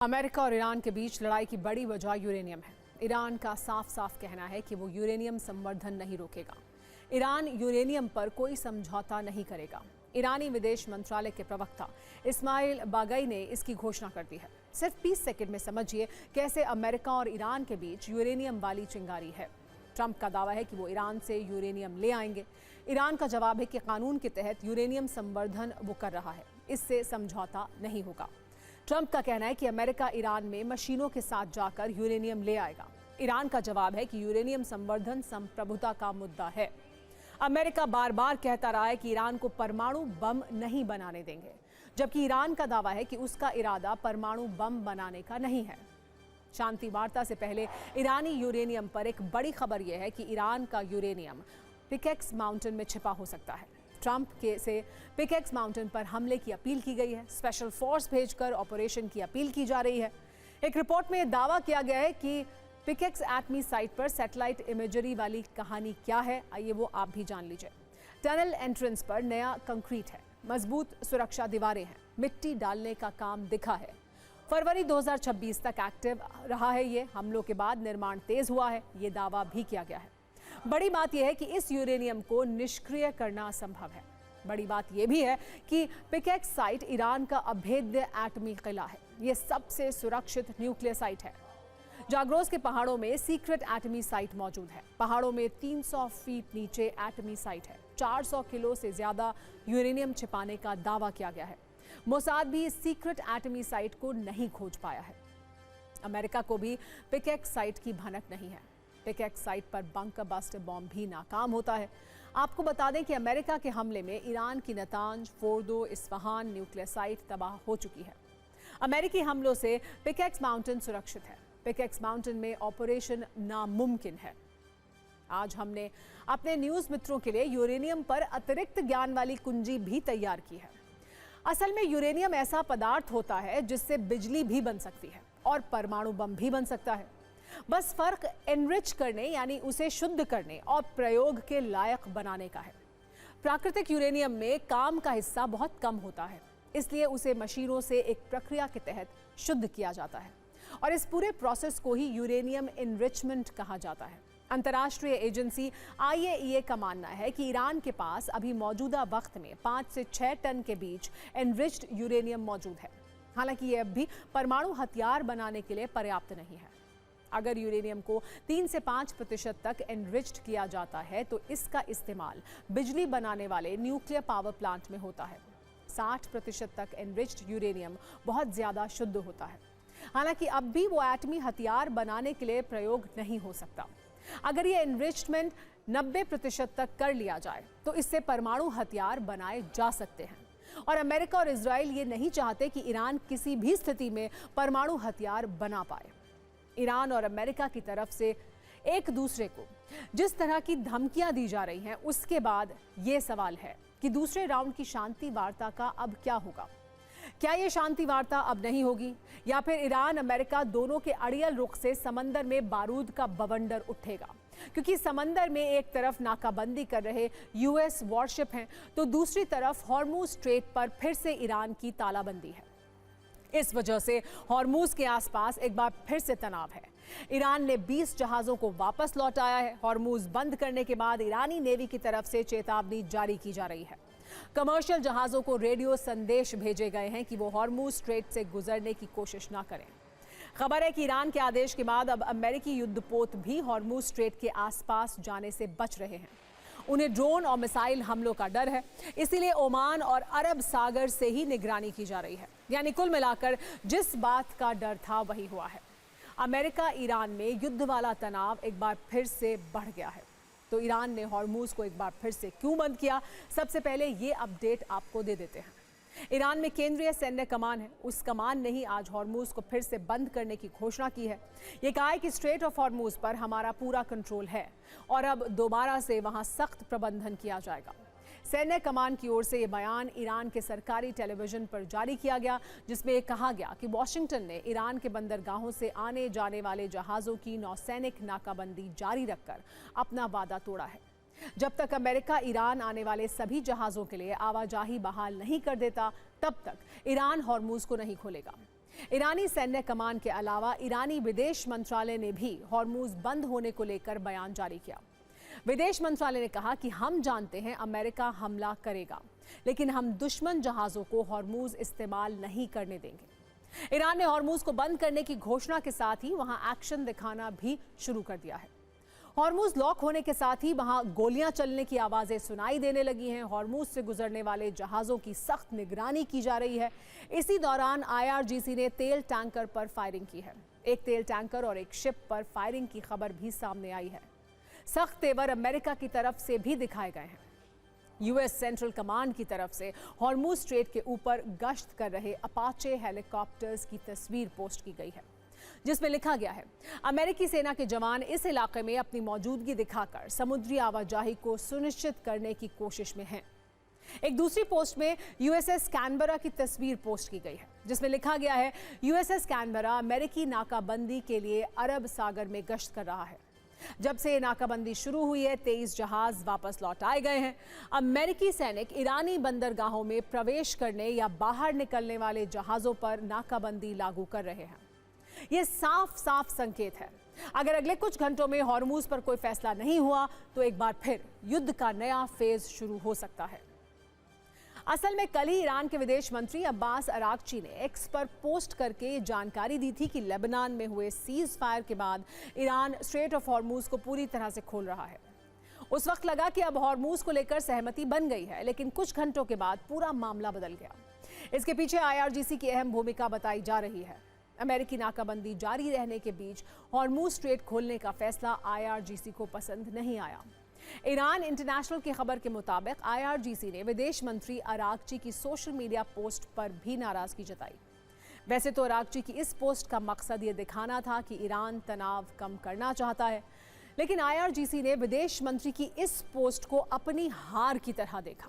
America और Iran के बीच लड़ाई की बड़ी वजह यूरेनियम है। ईरान का साफ साफ कहना है कि वो यूरेनियम संवर्धन नहीं रोकेगा। ईरान यूरेनियम पर कोई समझौता नहीं करेगा। ईरानी विदेश मंत्रालय के प्रवक्ता इस्माइल बागई ने इसकी घोषणा कर दी है। सिर्फ 20 सेकंड में समझिए कैसे अमेरिका और ईरान के बीच यूरेनियम वाली चिंगारी है। ट्रंप का दावा है कि वो ईरान से यूरेनियम ले आएंगे। ईरान का जवाब है कि कानून के तहत यूरेनियम संवर्धन वो कर रहा है, इससे समझौता नहीं होगा। ट्रंप का कहना है कि अमेरिका ईरान में मशीनों के साथ जाकर यूरेनियम ले आएगा। ईरान का जवाब है कि यूरेनियम संवर्धन संप्रभुता का मुद्दा है। अमेरिका बार बार कहता रहा है कि ईरान को परमाणु बम नहीं बनाने देंगे, जबकि ईरान का दावा है कि उसका इरादा परमाणु बम बनाने का नहीं है। शांति वार्ता से पहले ईरानी यूरेनियम पर एक बड़ी खबर यह है कि ईरान का यूरेनियम पिकेक्स माउंटेन में छिपा हो सकता है। ट्रंप से पिकेक्स माउंटेन पर हमले की अपील की गई है। स्पेशल फोर्स भेजकर ऑपरेशन की अपील की जा रही है। एक रिपोर्ट में दावा किया गया है कि पिकेक्स एटमी साइट पर सैटेलाइट इमेजरी वाली कहानी क्या है, आइए वो आप भी जान लीजिए। टनल एंट्रेंस पर नया कंक्रीट है, मजबूत सुरक्षा दीवारें हैं, मिट्टी डालने का काम दिखा है। फरवरी 2026 तक एक्टिव रहा है ये। हमलों के बाद निर्माण तेज हुआ है, ये दावा भी किया गया है। बड़ी बात यह है कि इस यूरेनियम को निष्क्रिय करना असंभव है। बड़ी बात यह भी है कि पिकेक्स साइट ईरान का अभेद्य एटमी किला है। यह सबसे सुरक्षित न्यूक्लियर साइट है। जाग्रोस के पहाड़ों में सीक्रेट एटमी साइट मौजूद है। पहाड़ों में 300 फीट नीचे एटमी साइट है। 400 किलो से ज्यादा यूरेनियम छिपाने का दावा किया गया है। मोसाद भी इस सीक्रेट एटमी साइट को नहीं खोज पाया है। अमेरिका को भी पिकेक्स साइट की भनक नहीं है। पिकेक्स साइट पर बंकर बस्टर बॉम्ब भी नाकाम होता है। आपको बता दें कि अमेरिका के हमले में ईरान की Natanz, Fordow, Isfahan nuclear site तबाह हो चुकी है। अमेरिकी हमलों से पिकेक्स माउंटेन सुरक्षित है। पिकेक्स माउंटेन में ऑपरेशन नामुमकिन है। आज हमने अपने न्यूज मित्रों के लिए यूरेनियम पर अतिरिक्त ज्ञान वाली कुंजी भी तैयार की है। असल में यूरेनियम ऐसा पदार्थ होता है जिससे बिजली भी बन सकती है और परमाणु बम भी बन सकता है। बस फर्क एनरिच करने यानी उसे शुद्ध करने और प्रयोग के लायक बनाने का है। प्राकृतिक यूरेनियम में काम का हिस्सा बहुत कम होता है, इसलिए उसे मशीनों से एक प्रक्रिया के तहत शुद्ध किया जाता है और इस पूरे प्रोसेस को ही यूरेनियम एनरिचमेंट कहा जाता है। अंतर्राष्ट्रीय एजेंसी IAEA का मानना है कि ईरान के पास अभी मौजूदा वक्त में 5 से 6 टन के बीच एनरिच्ड यूरेनियम मौजूद है। हालांकि ये अब भी परमाणु हथियार बनाने के लिए पर्याप्त नहीं है। अगर यूरेनियम को 3 से 5% तक एनरिच्ड किया जाता है तो इसका इस्तेमाल बिजली बनाने वाले न्यूक्लियर पावर प्लांट में होता है। 60% तक एनरिच्ड यूरेनियम बहुत ज्यादा शुद्ध होता है। हालांकि अब भी वो एटमी हथियार बनाने के लिए प्रयोग नहीं हो सकता। अगर ये एनरिचमेंट 90% तक कर लिया जाए तो इससे परमाणु हथियार बनाए जा सकते हैं। और अमेरिका और इजराइल ये नहीं चाहते कि ईरान किसी भी स्थिति में परमाणु हथियार बना पाए। ईरान और अमेरिका की तरफ से एक दूसरे को जिस तरह की धमकियां दी जा रही हैं, उसके बाद ये सवाल है कि दूसरे राउंड की शांति वार्ता का अब क्या होगा। क्या ये शांति वार्ता अब नहीं होगी या फिर ईरान अमेरिका दोनों के अड़ियल रुख से समंदर में बारूद का बवंडर उठेगा? क्योंकि समंदर में एक तरफ नाकाबंदी कर रहे US वॉरशिप हैं तो दूसरी तरफ हॉर्मुज स्ट्रेट पर फिर से ईरान की तालाबंदी है। इस वजह से हॉर्मुज के आसपास एक बार फिर से तनाव है। ईरान ने 20 जहाजों को वापस लौटाया है। हॉर्मुज बंद करने के बाद ईरानी नेवी की तरफ से चेतावनी जारी की जा रही है। कमर्शियल जहाजों को रेडियो संदेश भेजे गए हैं कि वो हॉर्मुज स्ट्रेट से गुजरने की कोशिश ना करें। खबर है कि ईरान के आदेश के बाद अब अमेरिकी युद्धपोत भी हॉर्मुज स्ट्रेट के आसपास जाने से बच रहे हैं। उन्हें ड्रोन और मिसाइल हमलों का डर है, इसीलिए ओमान और अरब सागर से ही निगरानी की जा रही है। यानी कुल मिलाकर जिस बात का डर था वही हुआ है। अमेरिका ईरान में युद्ध वाला तनाव एक बार फिर से बढ़ गया है। तो ईरान ने हॉर्मुज को एक बार फिर से क्यों बंद किया, सबसे पहले ये अपडेट आपको दे देते हैं। ईरान में केंद्रीय सैन्य कमान है, उस कमान ने ही आज हॉर्मुज को फिर से बंद करने की घोषणा की है। ये कहा है कि स्ट्रेट ऑफ हॉर्मुज पर हमारा पूरा कंट्रोल है और अब दोबारा से वहां सख्त प्रबंधन किया जाएगा। सैन्य कमान की ओर से ये बयान ईरान के सरकारी टेलीविजन पर जारी किया गया, जिसमें यह कहा गया कि वॉशिंगटन ने ईरान के बंदरगाहों से आने जाने वाले जहाजों की नौसैनिक नाकाबंदी जारी रखकर अपना वादा तोड़ा है। जब तक अमेरिका ईरान आने वाले सभी जहाजों के लिए आवाजाही बहाल नहीं कर देता, तब तक ईरान हॉर्मुज को नहीं खोलेगा। ईरानी सैन्य कमान के अलावा ईरानी विदेश मंत्रालय ने भी हॉर्मूज बंद होने को लेकर बयान जारी किया। विदेश मंत्रालय ने कहा कि हम जानते हैं अमेरिका हमला करेगा, लेकिन हम दुश्मन जहाजों को हॉर्मूज इस्तेमाल नहीं करने देंगे। ईरान ने हॉर्मूज को बंद करने की घोषणा के साथ ही वहां एक्शन दिखाना भी शुरू कर दिया है। हॉर्मूज लॉक होने के साथ ही वहां गोलियां चलने की आवाजें सुनाई देने लगी हैं। हॉर्मूज से गुजरने वाले जहाजों की सख्त निगरानी की जा रही है। इसी दौरान IRGC ने तेल टैंकर पर फायरिंग की है। एक तेल टैंकर और एक शिप पर फायरिंग की खबर भी सामने आई है। सख्त तेवर अमेरिका की तरफ से भी दिखाए गए हैं। US सेंट्रल कमांड की तरफ से हॉर्मूज स्ट्रेट के ऊपर गश्त कर रहे अपाचे हेलीकॉप्टर्स की तस्वीर पोस्ट की गई है, जिसमें लिखा गया है, अमेरिकी सेना के जवान इस इलाके में अपनी मौजूदगी दिखाकर समुद्री आवाजाही को सुनिश्चित करने की कोशिश में हैं। एक दूसरी पोस्ट में USS कैनबरा की तस्वीर पोस्ट की गई है, जिसमें लिखा गया है, USS कैनबरा अमेरिकी नाकाबंदी के लिए अरब सागर में गश्त कर रहा है। जब से नाकाबंदी शुरू हुई है, 23 जहाज वापस लौट आए गए हैं। अमेरिकी सैनिक ईरानी बंदरगाहों में प्रवेश करने या बाहर निकलने वाले जहाजों पर नाकाबंदी लागू कर रहे हैं। ये साफ साफ संकेत है, अगर अगले कुछ घंटों में हॉर्मूज पर कोई फैसला नहीं हुआ तो एक बार फिर युद्ध का नया फेज शुरू हो सकता है। असल में कल ही ईरान के विदेश मंत्री अब्बास अरागची ने एक्स पर पोस्ट करके जानकारी दी थी कि लेबनान में हुए सीज फायर के बाद ईरान स्ट्रेट ऑफ हॉर्मूज को पूरी तरह से खोल रहा है। उस वक्त लगा कि अब हॉर्मूज को लेकर सहमति बन गई है, लेकिन कुछ घंटों के बाद पूरा मामला बदल गया। इसके पीछे IRGC की अहम भूमिका बताई जा रही है। अमेरिकी नाकाबंदी जारी रहने के बीच हॉर्मूज स्ट्रेट खोलने का फैसला IRGC को पसंद नहीं आया। ईरान इंटरनेशनल की खबर के मुताबिक IRGC ने विदेश मंत्री अरागची की सोशल मीडिया पोस्ट पर भी नाराजगी जताई। वैसे तो अरागची की इस पोस्ट का मकसद ये दिखाना था कि ईरान तनाव कम करना चाहता है, लेकिन IRGC ने विदेश मंत्री की इस पोस्ट को अपनी हार की तरह देखा।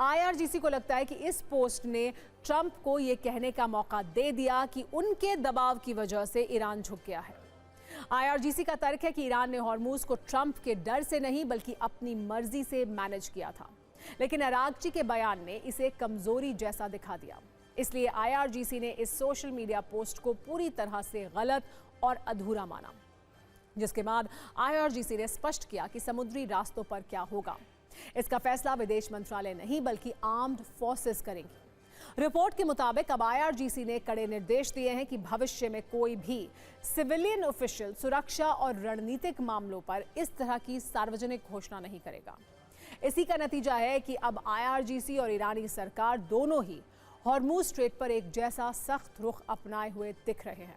IRGC को लगता है कि इस पोस्ट ने ट्रंप को ये कहने का मौका दे दिया कि उनके दबाव की वजह से ईरान झुक गया है। IRGC का तर्क है कि ईरान ने हॉर्मूज को ट्रंप के डर से नहीं बल्कि अपनी मर्जी से मैनेज किया था, लेकिन अरागची के बयान ने इसे कमजोरी जैसा दिखा दिया। इसलिए IRGC ने इस सोशल मीडिया पोस्ट को पूरी तरह से गलत और अधूरा माना, जिसके बाद IRGC ने स्पष्ट किया कि समुद्री रास्तों पर क्या होगा, इसका फैसला विदेश मंत्रालय नहीं बल्कि आर्म्ड फोर्सेस करेंगी। रिपोर्ट के मुताबिक अब IRGC ने कड़े निर्देश दिए हैं कि भविष्य में कोई भी सिविलियन ऑफिशियल सुरक्षा और रणनीतिक मामलों पर इस तरह की सार्वजनिक घोषणा नहीं करेगा। इसी का नतीजा है कि अब IRGC और ईरानी सरकार दोनों ही हॉर्मूज स्ट्रेट पर एक जैसा सख्त रुख अपनाए हुए दिख रहे हैं।